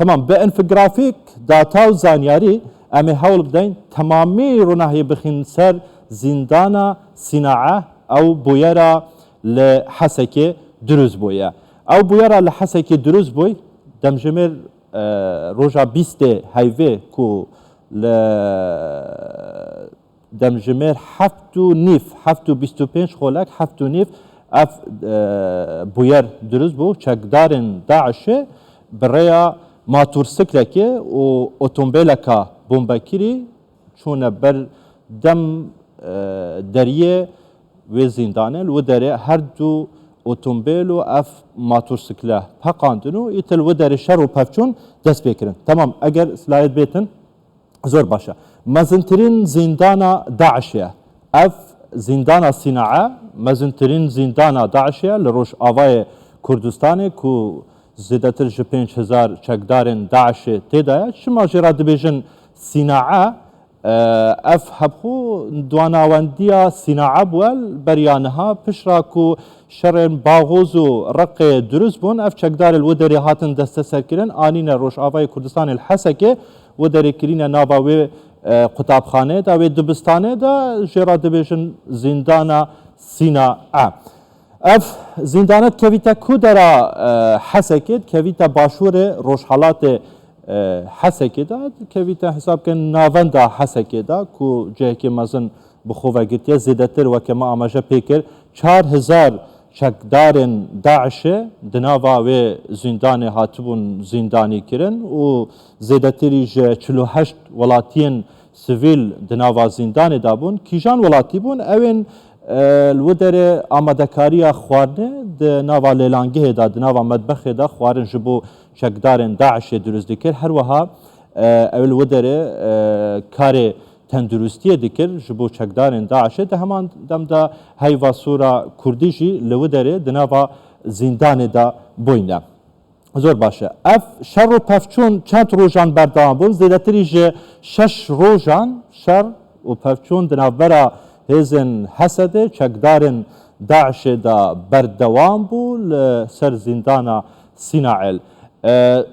تمام به انفوگرافیک داتا و زانیاری امی حول بدین تمامی روناهی بخین سر زندانا صناعه او بویرا لحسکی دروز بویا او بویرا لحسکی دروز بوی دمجمر روجا 20 هایوه کو دمجمر 7.25 خولک 7.5 اف بویر دروز بو چکدارن داعشه برای ماتورسیکلکی و اتومبیلکا بومبکیری چون بر دم دریه و زندانه و دره هر دو اتومبیل و اف ماتورسیکله پاکاندنو ایتل و دره شر و پفچون دست بکرن. تمام اگر سلاید بیتن زور باشه. مزنترین زندانا داعشه اف زندانا صناعه مزنترین زندانا داعشه لروش آوای کردستان کو زیادتر ج 5000 چکدارن داعش تدایا شما جرا دبیجن صناعه اف هبخو دواناوندیا صناعه بول بریانها پشرا کو شرن باغوز و رق دروز بون اف چکدار الودری هاتن دست سرکرن آنین روش آوای کردستان الحسکه ودری کرین ناباوی قطابخانه دا و دبستانه دا جرا دبیجن زندانا صناعه اف زندانت کویتا کودرا حسکت کویتا باشور روشحالات حسکت کویتا حساب کن ناوندا حسکت کو جه که مزن بخواه گرتیا زیادتر و که ما آماجه پیکر 4000 چکدارن داعش دناوا و زندان هاتبون زندانی کرن و زیادتری جه 48 ولاتین سویل دناوا زندان دابون کیجان ولاتی بون اوین الودره آمادکاری خوارنه د ناوا لیلانگه دا د ناوا مطبخ دا خوارن جبو چکدارن داعش دروز دکر هر وها الودره کار تندرستی دکر جبو چکدارن داعش ده همان دم دا هیوا سورا کردیجی الودره د ناوا زندان دا بوینه زور باشه اف شر و پفچون چند روزان بردام بون زیادتری جه 6 روزان شر و پفچون د ناورا هزن حسده چکدارن داعش دا بردوام بو سر زندانا صناعل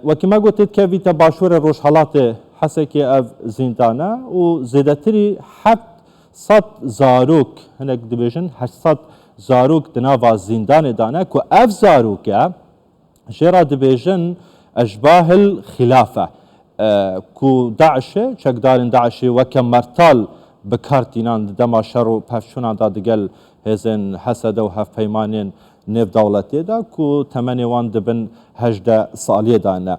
وکی ما گوتید که ویتا باشور روشحالات حسکی اف زندانا و زیادتری 700 زاروک هنک دبیجن 800 زاروک دناوا زندان دانه که اف زاروکه جرا دبیجن اشباه الخلافه که داعش چکدارن داعش وکم مرتال بکارتینان دما شر و پفشونان دا دگل هزن حسد و هف پیمانین نف دولتی دا کو تمنی وان دبن 18 سالی دانه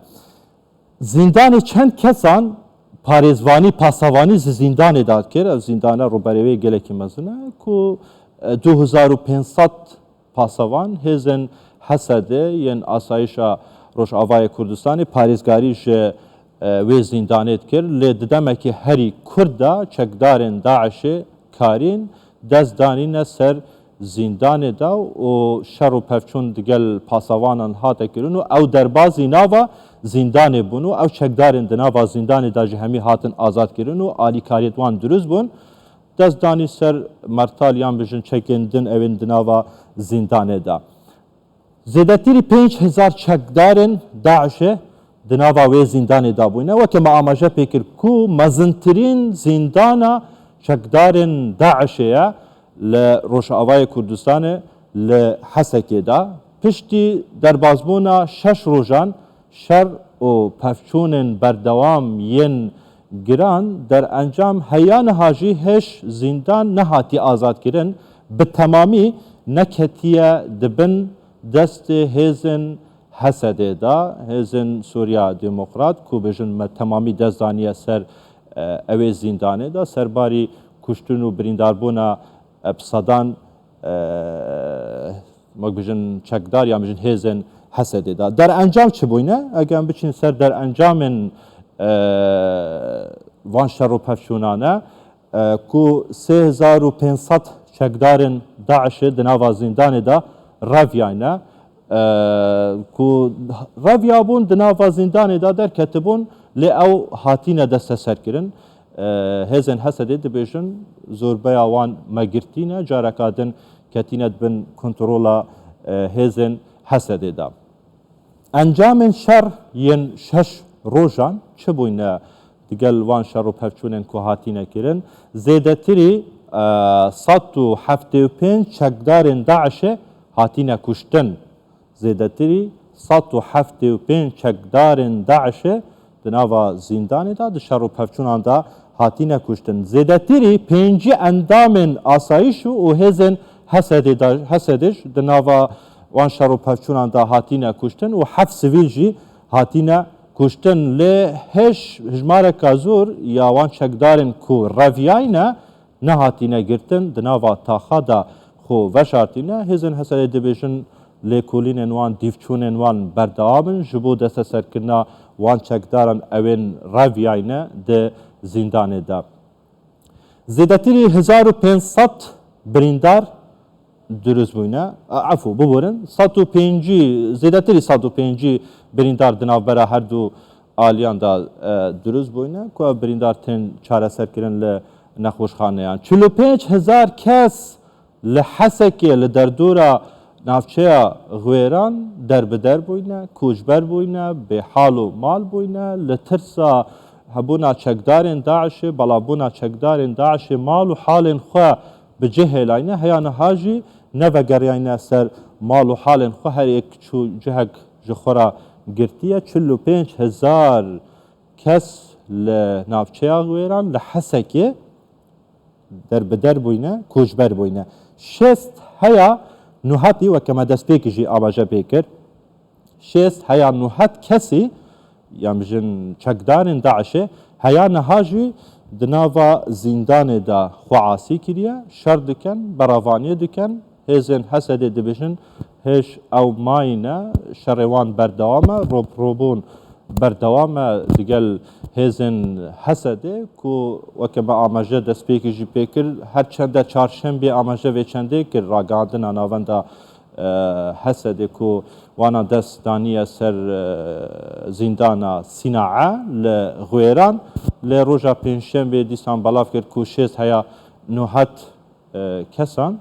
زندان چند کسان پاریزوانی پاسوانی زندان داد کرد زندان رو بریوی گلکی مزنه کو 2500 پاسوان هزن حسد ین آسایشا روش آوای کردستانی پاریزگاریش و زندانیت کرد لیددمه که هری کرده چکدارن داعش کارین دزدانین سر زندان دا و شر و پفچون دگل پاسوانان هاته کرن و او دربازی ناوا زندان بونو او چکدارن دناوا زندان دا جهمی هاتن آزاد کرن و آلی کاریتوان دروز بون دزدانی سر مرتالیان بجن چکندن اوین دناوا زندان دا زیادتری 5000 چکدارن داعش دناوا و زندان دابوینه و که ما آماجه پیکر کو مزنترین زندانا چکدارن داعشه لروش آوای کردستان لحسکی دا پشتی در بازمونا 6 روزان شر و پفچونن بردوام ین گران در انجام هیان هاجی هش زندان نهاتی آزاد کرن به تمامی نکتیه دبن دست هزن حسده دا هزن سوریا دموکرات کو بجن تمامی دزدانیه سر اوی زندانه دا سرباری کشتن و برینداربونا بصدان ما بجن چکدار یا بجن هزن حسده دا در انجام چه بوینه؟ اگر بچین سر در انجام وان شر و پفشونانه کو 3500 چکدارن داعش دناوا زندانه دا رویانه کو رویابون دناوا زندان دا در کتبون لی او هاتینه دست سر کرن هزن حسده دبیجن زوربه آوان مگرتینه جارکادن کتینه بن کنترولا هزن حسده دا انجام شر ین 6 روژان چه بوینە دیگەل وان شەڕ و پەفچوونên ku hatîne kirin zêdetirî 175 çekdarên Daişê hatîne kuştin. Zêdetirî 175 çekdarên Daişê di nava zindanê da di şer û pevçûnan da hatîne kuştin. Zêdetirî pêncî endamên asayîş û hêzên Hesedê di nava wan şer û pevçûnan da hatîne kuştin û heft sivîl jî hatîne kuştin. Lê hêj hejmareka zûr ya wan çekdarên ku reviyayîne nehatîne girtin di nava taxa da xwe veşartîne. Hêzên Hesedê dibêjin lêkolînên wan, dîvçûnên wan berdewam in ji bo desteserkirina wan çekdaran evên reviyayîne di zindanê de. Zêdetirî 1500 birîndar dürüst bûne. Efû biborin. 105 zêdetirî 105 birîndar di navbera her du aliyan da dürüst bûne ku ev birîndar tên çareserkirin li nexweşxaneyan. 45,000 kes li Hesekê li derdora navçeya Xwêran derbeder bûne, koçber bûne, bêhal û mal bûne, li tirsa hebûna çekdarên Daişê, balabûna çekdarên Daişê mal û halên xwe bi cihêlayîne, heya niha jî nevegeriyayîne ser mal û halên xwe her yek çû cihek ji xwe ra girtiye. 45,000 kes li navçeya Xwêran li Hesekê derbeder bûne, koçber bûne. Şêst heya nuhatî weke me destpêkî jî amaje pê kir. Şêst heya nuhat kesî yan bijin çekdarên Daişê heya niha jî di nava zindanê de xwe asî kiriye, şer dikin, beravaniyê dikin. Hêzên Hesedê dibêjin hêj ew mayîne, şerê wan berdewam e, robûn berdewam e digel hêzên Hesedê ku weke me amaje destpêkî jî pê kir, her çende çarşembê amaje vê çendê kir ragihandina navenda Hesedê ku wana dest daniye ser zindana Sînae li Xwêran. Lê roja pênçşembê dîsan belav kir ku şêst heya nuhat kesan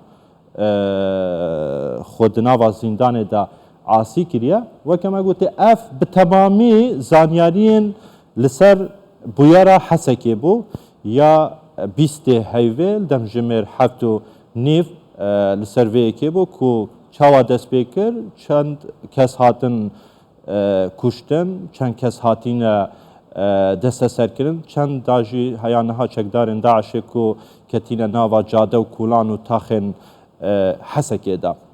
xwe di nava zindanê de asî kiriye. Weke me gotê ev bi temamî zanyariyên li ser bûyera Hesekê bû ya bîstê heyvê demjimêr heft û nîv li ser vê yekê bû ku çawa dest pê kir, çend kes hatin kuştin, çend kes hatîne desteserkirin, çend da jî heya niha çekdarên Daişê ku ketîne nava cade û kulan û taxên Hesekê de.